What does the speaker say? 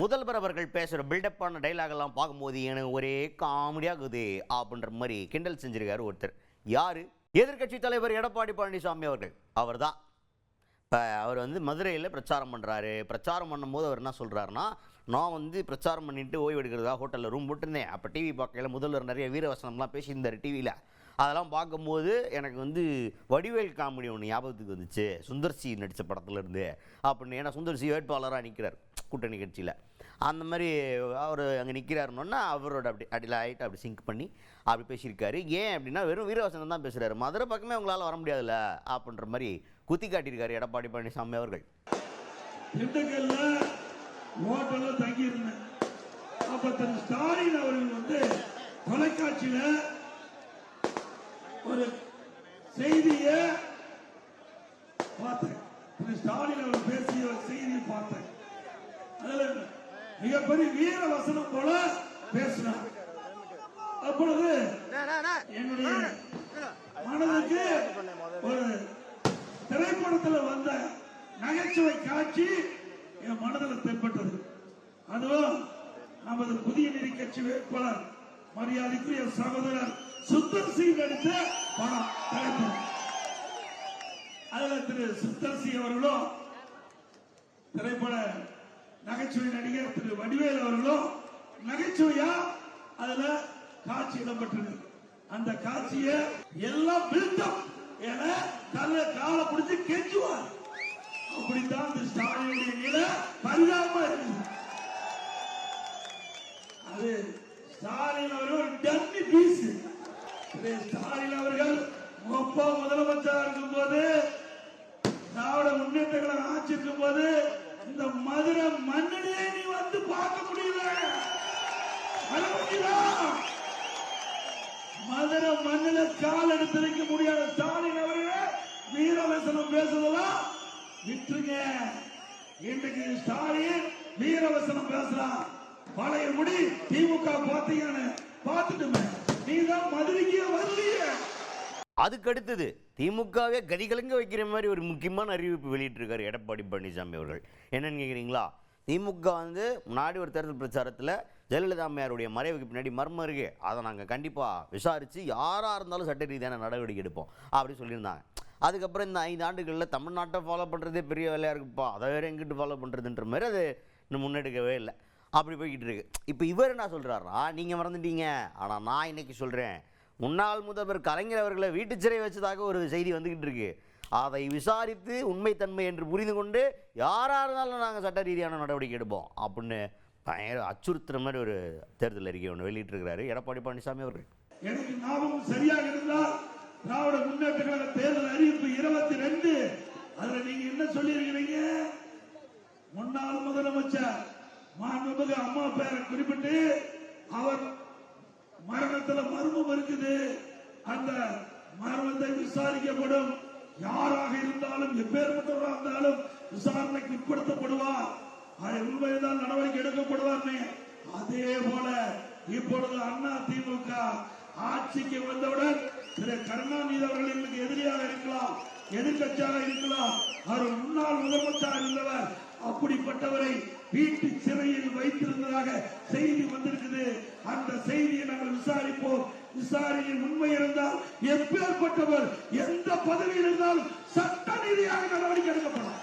முதல்வர் அவர்கள் பேசுகிற பில்டப்பான டைலாக் எல்லாம் பார்க்கும்போது எனக்கு ஒரே காமெடியாகுது அப்படின்ற மாதிரி கிண்டல் செஞ்சிருக்காரு ஒருத்தர். யாரு? எதிர்கட்சி தலைவர் எடப்பாடி பழனிசாமி அவர்கள். அவர் தான் இப்போ அவர் மதுரையில் பிரச்சாரம் பண்ணுறாரு. பிரச்சாரம் பண்ணும்போது அவர் என்ன சொல்கிறாருன்னா, நான் பிரச்சாரம் பண்ணிட்டு ஓய்வு எடுக்கிறதுக்காக ஹோட்டலில் ரூம் போட்டிருந்தேன். அப்போ டிவி பார்க்கல முதல்வர் நிறைய வீரவசனம்லாம் பேசியிருந்தார் டிவியில். அதெல்லாம் பார்க்கும்போது எனக்கு வடிவேல் காமெடி ஒன்று ஞாபகத்துக்கு வந்துச்சு, சுந்தர்சி நடித்த படத்துலேருந்து அப்படின்னு. ஏன்னா சுந்தர்சி வேட்பாளராக நிற்கிறார் கூட்டணி கட்சியில். அந்த மாதிரி அவர் அங்கே நிற்கிறாருன்னா அவரோட அப்படி லைட்டாக அப்படி சிங்க் பண்ணி அப்படி பேசியிருக்காரு. ஏன் அப்படின்னா வெறும் வீரவசனம் தான் பேசுகிறாரு, மதுரை பக்கமே உங்களால் வர முடியாதுல்ல அப்படின்ற மாதிரி குத்தி காட்டியிருக்காரு எடப்பாடி பழனிசாமி அவர்கள். ஹோட்டல்ல தங்கி இருந்தேன். அப்ப திரு ஸ்டாலின் அவர்கள் தொலைக்காட்சியில ஒரு செய்திய பார்த்தேன். திரு ஸ்டாலின் அவர்கள் பேசிய ஒரு செய்தியை பார்த்தேன். அதுல மிகப்பெரிய வீர வசனம் போல பேசினார். அப்பொழுது என்னுடைய மனதுக்கு ஒரு திரைப்படத்தில் வந்த நகைச்சுவை காட்சி என் மனதில் தென்பட்டது. அதுவும் நமது புதிய நீதி கட்சி வேட்பாளர் மரியாதைக்குரிய சகோதரர் சுந்தர் சி நடித்த படம் திரைப்படம். அதுல திரு சுந்தர் சி அவர்களும் திரைப்பட நகைச்சுவை நடிகர் திரு வடிவேல் அவர்களும் நகைச்சுவையா அதுல காட்சி இடம்பெற்றது. அந்த காட்சியை எல்லாம் பில்டப் என காலை பிடிச்சு கெஞ்சுவார். அப்படித்தான் திரு ஸ்டாலினுடைய நிலை பரிதாபமா இருக்குது. அது ஸ்டாலின் அவர்கள் ஒரு டம்மி பீஸ். ஸ்டாலின் அவர்கள் அப்பா முதலமைச்சராக இருக்கும் போது, திராவிட முன்னேற்ற கழகம் ஆட்சி இருக்கும் போது, இந்த மதுரை மண்ணிலே நீ பார்க்க முடியல. மதுரை மண்ணில கால் எடுத்து வைக்க முடியாத ஸ்டாலின் அவர்கள் வீரவசனம் பேசுறதெல்லாம் விட்டுருங்க. இன்றைக்கு ஸ்டாலின் வீரவசனம் பேசலாம். பழைய முடி திமுக பாத்தீங்கன்னு பார்த்துட்டுமே, நீதான் மதுரைக்கே வரலையே. அதுக்கு அடுத்தது திமுகவே கதிகலங்க வைக்கிற மாதிரி ஒரு முக்கியமான அறிவிப்பு வெளியிட்டிருக்காரு எடப்பாடி பழனிசாமி அவர்கள். என்னன்னு கேட்குறீங்களா? திமுக முன்னாடி ஒரு தேர்தல் பிரச்சாரத்தில் ஜெயலலிதா அம்மையாருடைய மறைவுக்கு பின்னாடி மர்மம் இருக்கு, அதை நாங்கள் கண்டிப்பாக விசாரித்து யாராக இருந்தாலும் சட்ட ரீதியான நடவடிக்கை எடுப்போம் அப்படி சொல்லியிருந்தாங்க. அதுக்கப்புறம் இந்த 5 ஆண்டுகளில் தமிழ்நாட்டை ஃபாலோ பண்ணுறதே பெரிய வேலையாக இருக்குப்பா, அதை வேறு எங்கிட்டு ஃபாலோ பண்ணுறதுன்ற மாதிரி அது இன்னும் முன்னெடுக்கவே இல்லை. அப்படி போய்கிட்டு இருக்கு. இப்போ இவர் என்ன சொல்கிறாரா, நீங்கள் மறந்துட்டீங்க, ஆனால் நான் இன்னைக்கு சொல்கிறேன், முன்னாள் முதல்வர் கலைஞர் அவர்களை வீட்டு சிறை வச்சதாக ஒரு செய்தி வந்துக்கிட்டு இருக்கு. அதை விசாரித்து உண்மைத்தன்மை என்று புரிந்து கொண்டு யாராக இருந்தாலும் நாங்கள் சட்ட ரீதியான நடவடிக்கை எடுப்போம் அப்படின்னு பயங்கர அச்சுறுத்துற மாதிரி ஒரு தேர்தல் அறிக்கை ஒன்று வெளியிட்டிருக்கிறாரு எடப்பாடி பழனிசாமி அவர்கள். எனக்கு ஞாபகம் சரியாக இருந்தால் திராவிட முன்னேற்ற கழக தேர்தல் அறிவிப்பு 22 அதுல நீங்க என்ன சொல்லியிருக்கிறீங்க? முன்னாள் முதலமைச்சர் மாண்புமிகு அம்மா பேரை குறிப்பிட்டு அவர் மரணத்துல மர்மம் இருக்குது, அந்த மரணத்தை விசாரிக்கப்படும், யாராக இருந்தாலும் எப்பேற்பட்டவராக இருந்தாலும் விசாரணைக்கு உட்படுத்தப்படுவார், அது உண்மைதான் நடவடிக்கை எடுக்கப்படுவார். அதே போல இப்பொழுது அண்ணா திமுக ஆட்சிக்கு வந்தவுடன் திரு கருணாநிதி அவர்கள் எங்களுக்கு எதிரியாக இருக்கலாம், எதிர்கட்சியாக இருக்கலாம், அவர் முன்னாள் முதலமைச்சர் இருந்தவர், அப்படிப்பட்டவரை வீட்டு சிறையில் வைத்திருந்ததாக செய்தி வந்திருக்குது. அந்த செய்தியை நாங்கள் விசாரிப்போம். விசாரணையில் உண்மை இருந்தால் எப்பேற்பட்டவர் எந்த பதவியில் இருந்தாலும் சட்ட ரீதியாக நடவடிக்கை எடுக்கப்படும்.